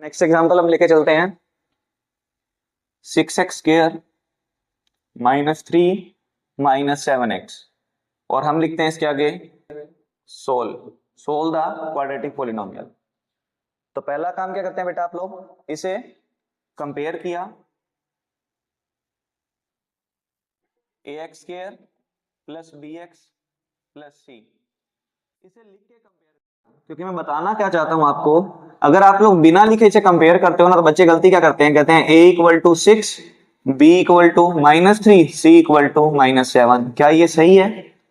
Next example हम लेके चलते हैं 6x² -3 -7x और हम लिखते हैं इसके आगे सोल्व द क्वाड्रेटिक पॉलिनोमियल। तो पहला काम क्या करते हैं बेटा, आप लोग इसे कंपेयर किया ax² + bx + c, इसे लिख के कंपेयर, क्योंकि मैं बताना क्या चाहता हूं आपको, अगर आप लोग बिना लिखे इसे कंपेयर करते हो ना तो बच्चे गलती क्या करते हैं, कहते हैं a = 6 b = -3 c = -7। क्या ये सही है?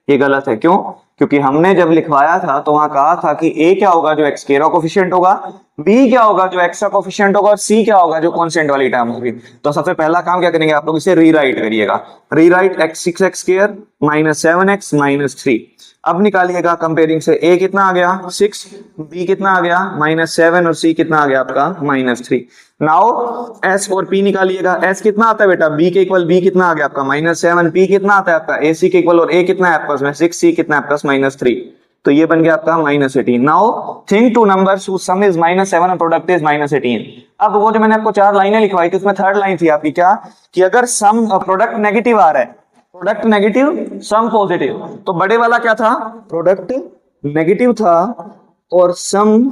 ये गलत है। क्यों? क्योंकि हमने जब लिखवाया था तो वहां कहा था कि a क्या होगा जो x का कोफिशिएंट होगा, b क्या होगा जो x का कोफिशिएंट होगा और c क्या होगा जो कांस्टेंट वाली टर्म होगी। तो सबसे पहला काम क्या करेंगे, आप लोग इसे रीराइट करिएगा। Rewrite 6x² -7x -3। अब निकालिएगा कंपेयरिंग से, a कितना आ गया 6, b कितना आ गया -7 और c कितना आ गया आपका -3। नाउ s और p निकालिएगा। s कितना आता है बेटा, b के इक्वल b कितना आ गया आपका -7, p कितना आता है आपका ac के इक्वल और a कितना है आपका 6, c कितना है आपका -3। तो ये बन गया आपका -18। Now think two numbers whose sum is -7 and product is -18। अब वो जो मैंने आपको 4 लाइनें लिखवाई थी उसमें थर्ड लाइन थी आपकी क्या, कि अगर सम प्रोडक्ट नेगेटिव आ रहा है, प्रोडक्ट नेगेटिव सम पॉजिटिव, तो बड़े वाला क्या था, प्रोडक्ट नेगेटिव था और सम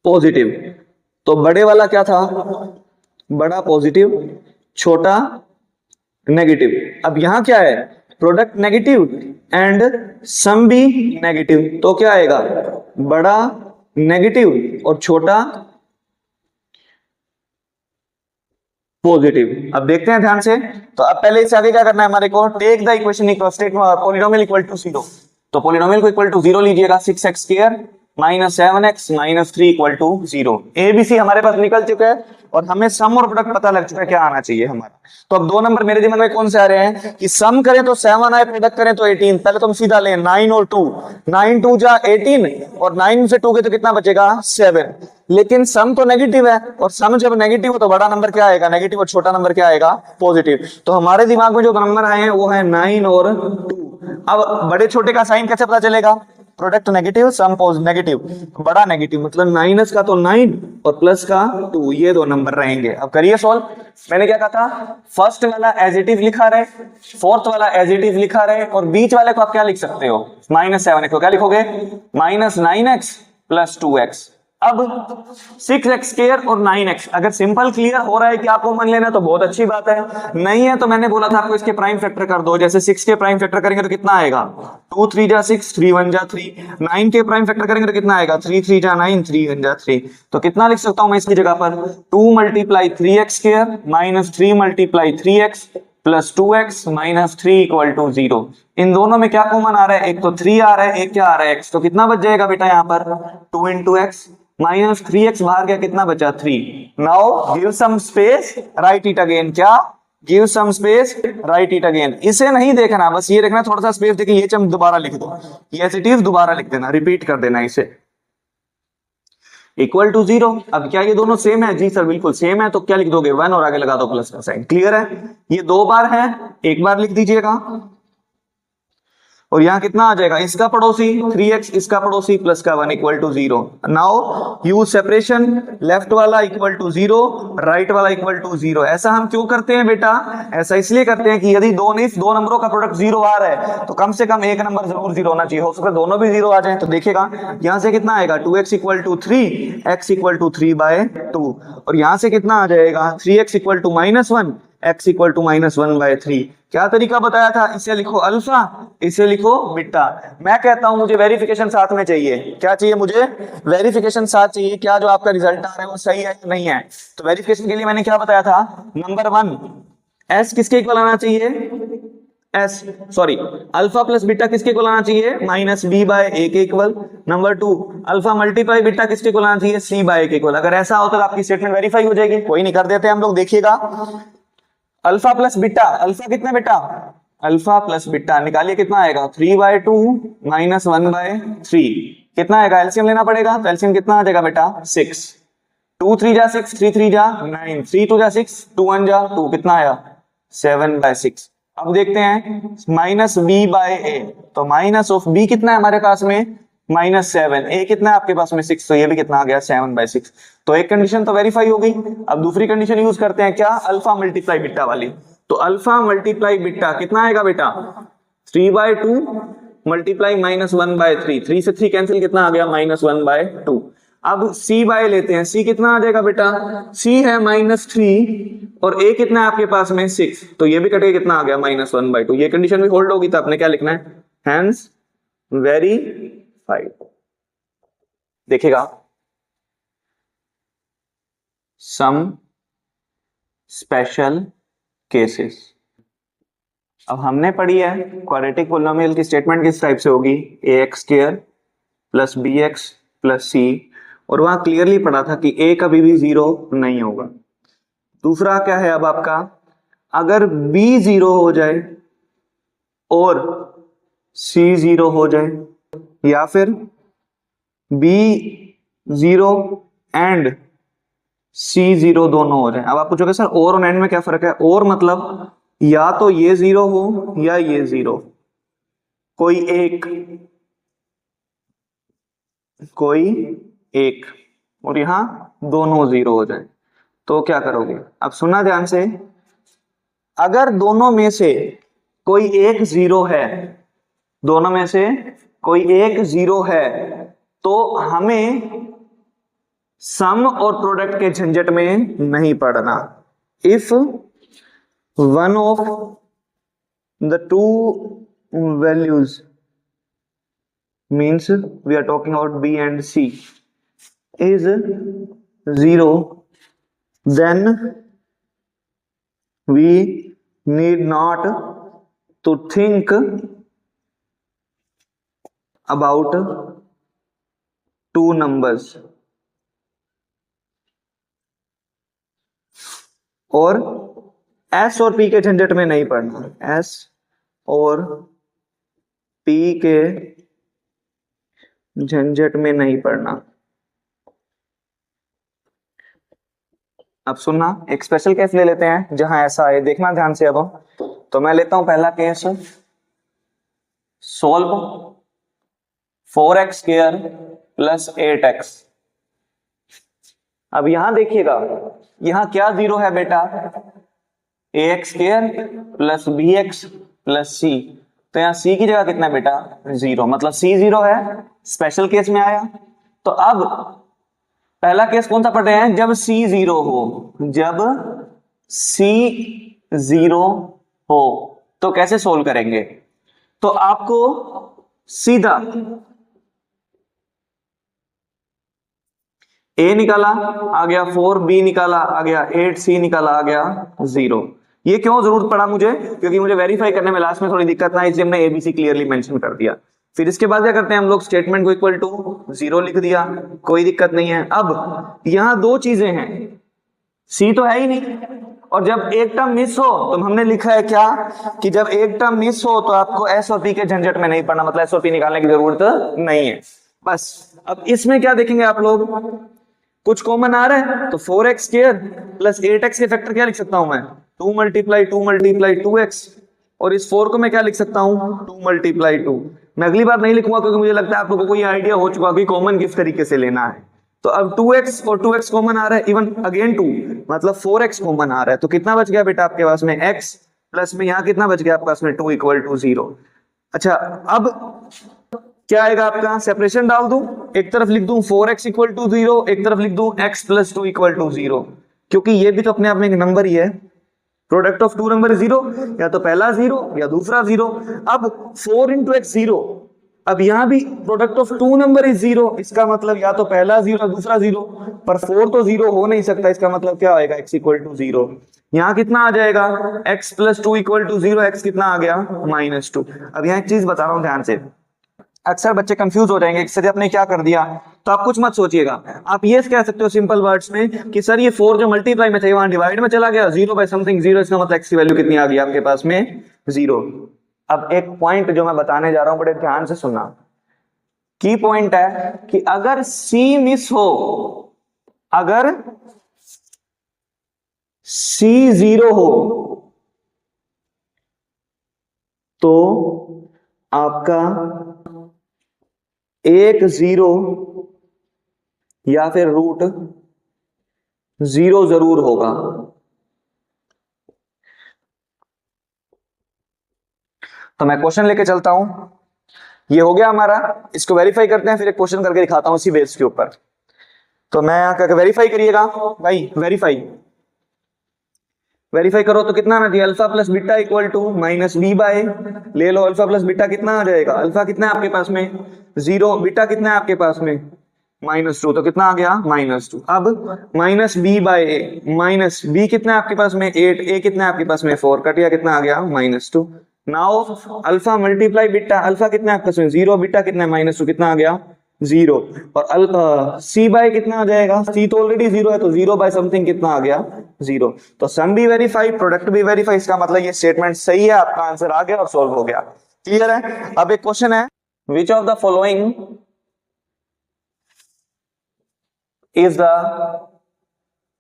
पॉजिटिव। तो बड़े वाला क्या था, बड़ा पॉजिटिव छोटा नेगेटिव। अब यहां क्या है, प्रोडक्ट नेगेटिव एंड सम भी नेगेटिव, तो क्या आएगा, बड़ा नेगेटिव और छोटा पॉजिटिव। अब देखते हैं ध्यान से। तो अब पहले इससे आगे क्या करना है हमारे को, take the equation equal state polynomial equal to 0। तो पॉलिनोमियल को इक्वल टू 0 लीजिएगा, 6x² -7x -3 = 0। A B C हमारे पास निकल चुका है और हमें सम और प्रोडक्ट पता लग चुका है क्या आना चाहिए हमारा। तो अब दो नंबर मेरे दिमाग में कौन से आ रहे हैं कि सम करें तो 7 आए, प्रोडक्ट करें तो 18। पहले तो हम सीधा लें 9 और 2, 9 2 जा 18 और 9 से 2 के तो कितना बचेगा 7। लेकिन सम तो नेगेटिव है और सम जब नेगेटिव हो तो बड़ा नंबर क्या आएगा नेगेटिव और छोटा नंबर क्या आएगा पॉजिटिव। तो हमारे दिमाग में जो नंबर आए हैं वो है 9 और 2। अब बड़े छोटे का साइन कैसे पता चलेगा, प्रोडक्ट नेगेटिव सम नेगेटिव, बड़ा नेगेटिव मतलब माइनस का तो 9 और प्लस का 2, ये दो नंबर रहेंगे। अब करिए सॉल्व। मैंने क्या कहा था, फर्स्ट वाला एज इट इज लिखा रहे, फोर्थ वाला एज इट इज लिखा रहे और बीच वाले को आप क्या लिख सकते हो -7x को क्या लिखोगे -9x + 2x। अब 6x² और 9x अगर सिंपल क्लियर हो रहा है कि आपको मान लेना तो बहुत अच्छी बात है, नहीं है तो मैंने बोला था आपको इसके प्राइम फैक्टर कर दो। जैसे 6 के प्राइम फैक्टर करेंगे तो कितना आएगा 2 3 जा 6 3 1 जा 3। 9 के प्राइम फैक्टर करेंगे तो कितना आएगा 3 3 जा 9 3 1 जा 3। तो कितना लिख सकता हूं मैं इसकी जगह पर 2 × 3x² -3 × 3x + 2x -3 = 0। इन दोनों में क्या कॉमन आ रहा है, एक तो 3 आ रहा है, एक क्या आ रहा है x। तो कितना बच जाएगा बेटा यहाँ पर 2 × x -3x बाहर गया, कितना बचा 3। Now give some space write it again, क्या give some space write it again. इसे नहीं देखना, बस ये देखना थोड़ा सा स्पेस देके ये चम दोबारा लिख दो, ये एज इट इज दोबारा लिख देना, रिपीट कर देना इसे इक्वल टू 0। अब क्या ये दोनों सेम है, जी सर बिल्कुल सेम है, तो क्या लिख दोगे 1 और आगे लगा दो प्लस का साइन। क्लियर है, ये 2 बार है, एक बार लिख दीजिएगा और यहां कितना आ जाएगा, इसका पड़ोसी 3x इसका पड़ोसी प्लस का 1 = 0। नाउ यूज सेपरेशन, लेफ्ट वाला = 0 राइट वाला = 0। ऐसा हम क्यों करते हैं बेटा, ऐसा इसलिए करते हैं कि यदि दो नंबरों का प्रोडक्ट 0 आ रहा है तो कम से कम एक नंबर जरूर 0 होना चाहिए, हो सकता है दोनों भी 0 आ जाए। तो देखिएगा यहां से कितना आएगा 2x = 3 x = 3/2 और यहां से कितना आ जाएगा 3x = -1 x = -1/3। क्या तरीका बताया था, इसे लिखो अल्फा इसे लिखो बीटा। मैं कहता हूं मुझे वेरिफिकेशन साथ में चाहिए, क्या चाहिए मुझे वेरिफिकेशन साथ चाहिए, क्या जो आपका रिजल्ट आ रहा है वो सही है या नहीं है। तो वेरिफिकेशन के लिए मैंने क्या बताया था, नंबर 1 s किसके इक्वल आना चाहिए, अल्फा प्लस बीटा किसके इक्वल आना चाहिए -b/a के equal. Number 2 alpha multiply beta किसके इक्वल आना चाहिए c/a के इक्वल। अगर ऐसा हो तो आपकी स्टेटमेंट वेरीफाई हो जाएगी। कोई नहीं, कर देते हैं हम लोग। देखिएगा अल्फा प्लस बीटा, अल्फा कितना बेटा, अल्फा प्लस बीटा निकालिए कितना आएगा 3/2 -1/3 कितना आएगा, एलसीएम लेना पड़ेगा। तो एलसीएम कितना आ जाएगा बेटा 6, 2 3 जा 6 3 3 जा 9 3 2 जा 6 2 1 जा 2 कितना आया 7/6। अब देखते हैं -b/a, तो माइनस ऑफ b कितना है हमारे पास में -7, ए कितना है आपके पास में 6, तो ये भी कितना आ गया 7/6। तो एक कंडीशन तो वेरीफाई हो गई। अब दूसरी कंडीशन यूज करते हैं, क्या, अल्फा मल्टीप्लाई बीटा वाली। तो अल्फा मल्टीप्लाई बीटा कितना आएगा बेटा, 3/2 मल्टीप्लाई -1/3, 3 से 3 कैंसिल, कितना आ गया -1/2। अब c बाय लेते हैं, c कितना आ जाएगा बेटा, c है -3 और a कितना है आपके पास में 6, तो ये भी कटेगा, कितना आ गया -1/2। ये कंडीशन भी होल्ड होगी तो आपने क्या लिखना है, हैंस वेरीफाइड। देखिएगा, सम स्पेशल केसेस। अब हमने पढ़ी है क्वाड्रेटिक पोलिनोमियल की स्टेटमेंट किस टाइप से होगी, ax² plus bx plus c, और वहां क्लियरली पढ़ा था कि a कभी भी 0 नहीं होगा। दूसरा क्या है अब आपका, अगर b 0 हो जाए और c 0 हो जाए, या फिर b 0 एंड c 0 दोनों हो जाए। अब आप पूछोगे सर और एंड में क्या फर्क है, और मतलब या तो ये 0 हो या ये 0, कोई एक, और यहां दोनों 0 हो जाए, तो क्या करोगे। अब सुनना ध्यान से, अगर दोनों में से कोई एक 0 है, दोनों में से कोई एक 0 है, तो हमें सम और प्रोडक्ट के झंझट में नहीं पड़ना। If one of the two values, means we are talking about b and c, is 0, then we need not to think about two numbers, और s और p के झंझट में नहीं पड़ना, s और p के झंझट में नहीं पड़ना। अब सुनना, एक स्पेशल केस ले लेते हैं जहां ऐसा है, देखना ध्यान से। अब तो मैं लेता हूं पहला case, solve 4x² plus 8x। अब यहां देखिएगा, यहां क्या 0 है बेटा, ax² plus bx plus c, तो यहां c की जगह कितना है बेटा 0, मतलब c 0 है, स्पेशल केस में आया। तो अब पहला केस कौन सा पढ़ रहे हैं, जब c 0 हो, जब c 0 हो तो कैसे सोल्व करेंगे। तो आपको सीधा a निकाला आ गया 4, b निकाला आ गया 8, c निकाला आ गया 0। ये क्यों जरूरत पड़ा मुझे, क्योंकि मुझे वेरीफाई करने में लास्ट में थोड़ी दिक्कत ना, इसलिए हमने एबीसी क्लियरली मेंशन कर दिया। फिर इसके बाद क्या करते हैं हम लोग, स्टेटमेंट को इक्वल टू 0 लिख दिया, कोई दिक्कत नहीं है। अब यहां दो चीजें हैं, सी तो है ही नहीं, और जब एक टर्म मिस हो तो हमने लिखा है क्या, कि जब एक टर्म मिस हो तो आपको एस और पी के झंझट में नहीं पड़ना, मतलब एस और पी निकालने की जरूरत नहीं है बस। अब इसमें क्या देखेंगे आप लोग, कुछ कॉमन आ रहा है, तो 4x² प्लस 8x के फैक्टर क्या लिख सकता हूं मैं, 2 मल्टीप्लाई 2x, और इस 4 को मैं क्या लिख सकता हूं, 2 मल्टीप्लाई 2। मैं अगली बार नहीं लिखूंगा क्योंकि मुझे लगता है आप लोगों को ये आइडिया हो चुका कि कॉमन किस तरीके से लेना है। तो अब 2x और 2x कॉमन आ रहा है, इवन अगेन 2, मतलब 4x कॉमन आ रहा है, तो कितना बच गया बेटा आपके पास में x, प्लस में यहां कितना बच गया आपके पास में 2 = 0। अच्छा, अब क्या आएगा आपका, सेपरेशन डाल दूं, एक तरफ लिख दूं 4x = 0, एक तरफ लिख दूं x + 2 = 0, क्योंकि ये भी तो अपने आप में एक नंबर ही है, प्रोडक्ट ऑफ टू नंबर 0, या तो पहला 0 या दूसरा 0। अब 4 × x 0, अब यहां भी product of two number is 0, इसका मतलब या तो पहला 0 या दूसरा 0, पर 4 तो 0 हो नहीं सकता, इसका मतलब क्या आएगा, x = 0। यहां कितना आ जाएगा, x + 2 = 0, x कितना आ गया -2। अब यहां एक चीज बता रहा हूं ध्यान से, अक्सर बच्चे कंफ्यूज हो जाएंगे कि सर आपने क्या कर दिया, तो आप कुछ मत सोचिएगा, आप ये कह सकते हो सिंपल वर्ड्स में कि सर ये 4 जो मल्टीप्लाई में चाहिए वहां डिवाइड में चला गया, 0/something 0, इसका मतलब x की वैल्यू कितनी आ गई आपके पास में 0। अब एक पॉइंट जो मैं बताने जा रहा हूं बड़े ध्यान से सुनना, की पॉइंट है कि अगर c मिस हो, अगर c 0 हो तो आपका एक 0 या फिर रूट 0 जरूर होगा। तो मैं क्वेश्चन लेके चलता हूं। ये हो गया हमारा, इसको वेरीफाई करते हैं, फिर एक क्वेश्चन करके दिखाता हूं इसी बेस के ऊपर। तो मैं यहां वेरीफाई करिएगा भाई, वेरीफाई करो तो कितना आना चाहिए, alpha plus beta equal to minus B by, ले लो अल्फा प्लस बीटा कितना आ जाएगा, अल्फा कितना है आपके पास में 0, बीटा कितना है आपके पास में -2, तो कितना आ गया -2। अब माइनस बी बाय ए, माइनस बी कितना है आपके पास में 8, ए कितना है आपके पास में 4, कटिया कितना आ गया -2। Now alpha multiply beta, alpha कितना है आपके पास में 0, बीटा कितना है -2, कितना आ गया 0। और सी बाय कितना आ जाएगा, सी तो ऑलरेडी 0 है, तो 0 बाय समथिंग कितना आ गया 0। तो सम भी वेरीफाई, प्रोडक्ट भी वेरीफाई, इसका मतलब ये स्टेटमेंट सही है, आपका आंसर आ गया और सॉल्व हो गया। क्लियर है। अब एक क्वेश्चन है, which of the following is the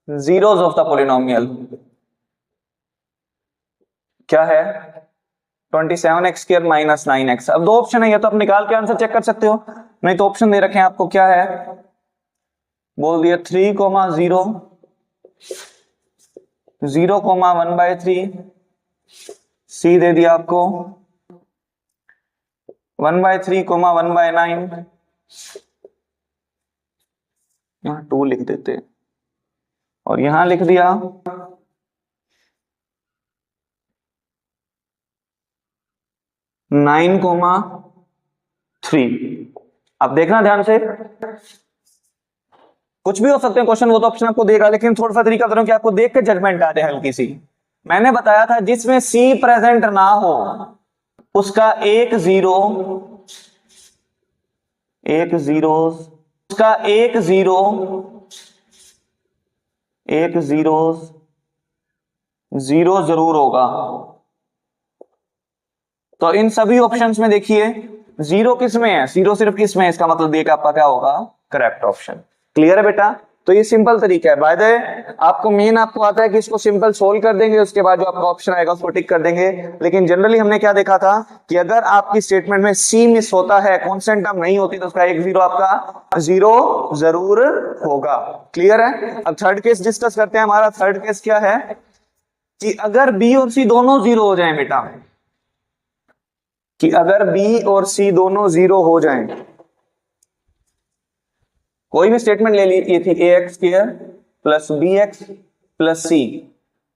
zeros of the polynomial. क्या है 27x स्क्वायर माइनस 9x। अब दो ऑप्शन है, या तो आप निकाल के आंसर चेक कर सकते हो, नहीं तो ऑप्शन दे रखे हैं आपको। क्या है, बोल दिया 3,0 0,1/3, सी दे दिया आपको 1/3, 1/9, यहां 2 लिख देते और यहां लिख दिया 9,3। अब देखना ध्यान से, कुछ भी हो सकते हैं क्वेश्चन, वो तो ऑप्शन आपको देगा, लेकिन थोड़ा सा तरीका करो कि आपको देख के जजमेंट आ जाए हल्की सी। मैंने बताया था जिसमें सी प्रेजेंट ना हो उसका एक जीरो उसका एक जीरो जरूर होगा। तो इन सभी ऑप्शंस में देखिए जीरो किस में है, जीरो सिर्फ किस में है, इसका मतलब देखा आपका क्या होगा, करेक्ट ऑप्शन। क्लियर है बेटा। तो ये सिंपल तरीका है। बाय द वे आपको मेन आपको आता है कि इसको सिंपल सोल्व कर देंगे, उसके बाद जो आपका ऑप्शन आएगा उसको टिक कर देंगे। लेकिन जनरली हमने क्या देखा था कि अगर आपकी स्टेटमेंट में सी मिस होता है, कांस्टेंट टर्म नहीं होती, तो उसका एक जीरो आपका जीरो जरूर होगा। क्लियर है। अब थर्ड केस डिस्कस करते हैं। हमारा थर्ड केस क्या है कि अगर बी और सी दोनों जीरो हो जाए बेटा, कि अगर बी और सी दोनों जीरो हो जाएं, कोई भी स्टेटमेंट ले लीजिए थी ax square plus bx plus c,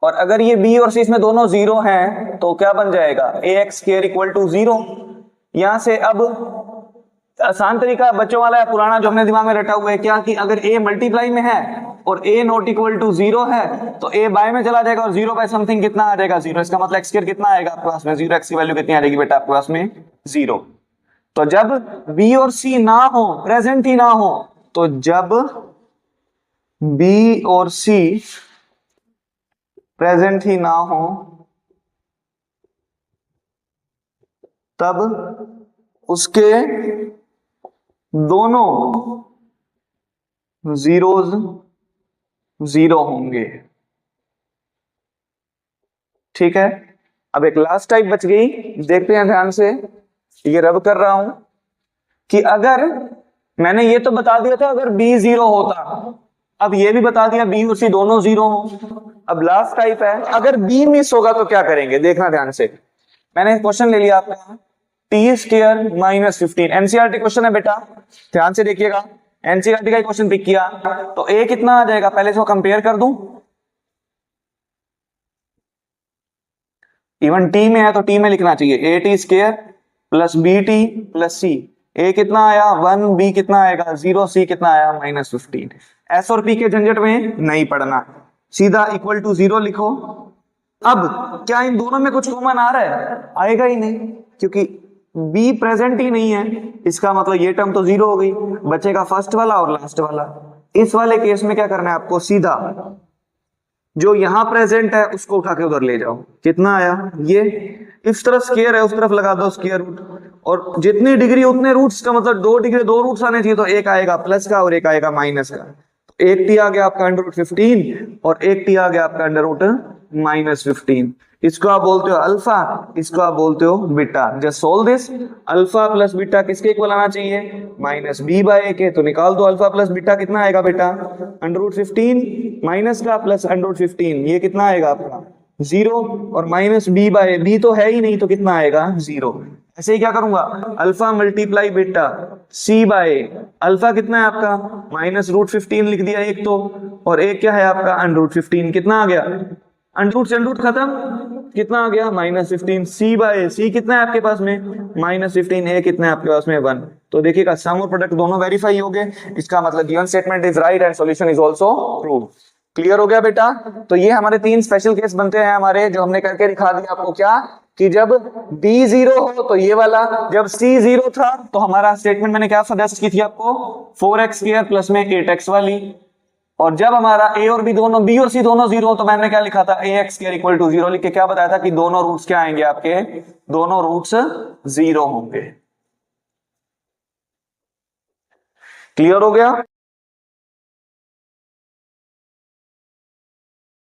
और अगर ये b और c इसमें दोनों जीरो हैं तो क्या बन जाएगा, ax स्क्वायर इक्वल टू 0। यहां से अब आसान तरीका बच्चों वाला है, पुराना जो हमने दिमाग में रटा हुआ है, क्या कि अगर a मल्टीप्लाई में है और a नॉट इक्वल टू 0 है तो a बाय में चला जाएगा और 0 बाय समथिंग कितना आ जाएगा 0। इसका मतलब x स्क्वायर कितना आएगा आपके पास में 0, x की वैल्यू कितनी आ जाएगी बेटा आपके पास में 0। तो जब b और c ना हो, प्रेजेंट ही ना हो, तो जब B और C प्रेजेंट ही ना हो तब उसके दोनों जीरोज जीरो होंगे। ठीक है। अब एक लास्ट टाइप बच गई, देखते हैं ध्यान से, ये रब कर रहा हूं कि अगर मैंने ये तो बता दिया था अगर B 0 होता, अब ये भी बता दिया B और C दोनों जीरो हो। अब लास्ट टाइप है, अगर B मिस होगा तो क्या करेंगे, देखना ध्यान से। मैंने क्वेश्चन ले लिया आपका t square minus 15, NCERT question है बेटा, ध्यान से देखिएगा। एनसीईआरटी का क्वेश्चन पिक किया तो a कितना आ जाएगा, पहले इसको कंपेयर कर दूं। इवन t में है तो t में लिखना चाहिए at square plus bt plus c। a कितना आया 1, b कितना आएगा 0, c कितना आया -15। s और p के झंझट में नहीं पड़ना, सीधा इक्वल टू 0 लिखो। अब क्या इन दोनों में कुछ कॉमन आ रहा है, आएगा ही नहीं, क्योंकि b प्रेजेंट ही नहीं है, इसका मतलब ये टर्म तो 0 हो गई, बचेगा फर्स्ट वाला और लास्ट वाला। इस वाले केस में क्या करना है आपको, सीधा जो यहां प्रेजेंट है उसको उठा के उधर ले जाओ। कितना आया, ये इस तरफ स्क्वायर है उस तरफ लगा दो स्क्वायर रूट, और जितनी डिग्री उतने रूट्स का मतलब 2 डिग्री 2 रूट्स आने चाहिए, तो एक आएगा प्लस का और एक आएगा माइनस का। एक टी आ गया आपका अंडर रूट 15 और एक टी आ गया आपका अंडर रूट -15। इसको आप बोलते हो अल्फा, इसको आप बोलते हो beta. Just solve this. Alpha plus beta किसके इक्वल आना चाहिए? माइनस बी बाय ए के। तो निकाल दो अल्फा प्लस बीटा कितना आएगा बेटा? √15 माइनस का प्लस √15, ये कितना आएगा आपका? 0। और माइनस बी बाय बी तो है ही नहीं, तो कितना आएगा? 0। ऐसे ही क्या करूंगा? Alpha multiply beta C by alpha कितना है आपका? -√15 लिख दिया एक तो, और एक क्या है आपका? √15। कितना आ गया? अंडरूट से अंडरूट खत्म, कितना आ गया? -15। सी बाय सी कितना है आपके पास में? -15। ए कितना है आपके पास में? 1। तो देखिएगा सम और प्रोडक्ट दोनों वेरीफाई हो गए, इसका मतलब given statement is right and solution is also proved. Clear हो गया बेटा? तो ये हमारे 3 स्पेशल केस बनते हैं हमारे, जो हमने करके दिखा दिया आपको। क्या कि जब B 0 हो तो ये वाला, जब C 0 था तो हमारा स्टेटमेंट मैंने क्या सजेस्ट की थी आपको? 4x² प्लस में 8x वाली। और जब हमारा A और B दोनों, B और C दोनों 0 हो तो मैंने क्या लिखा था? ax² = 0 लिख के क्या बताया था कि दोनों रूट्स क्या आएंगे आपके? दोनों रूट्स 0 होंगे। क्लियर हो गया?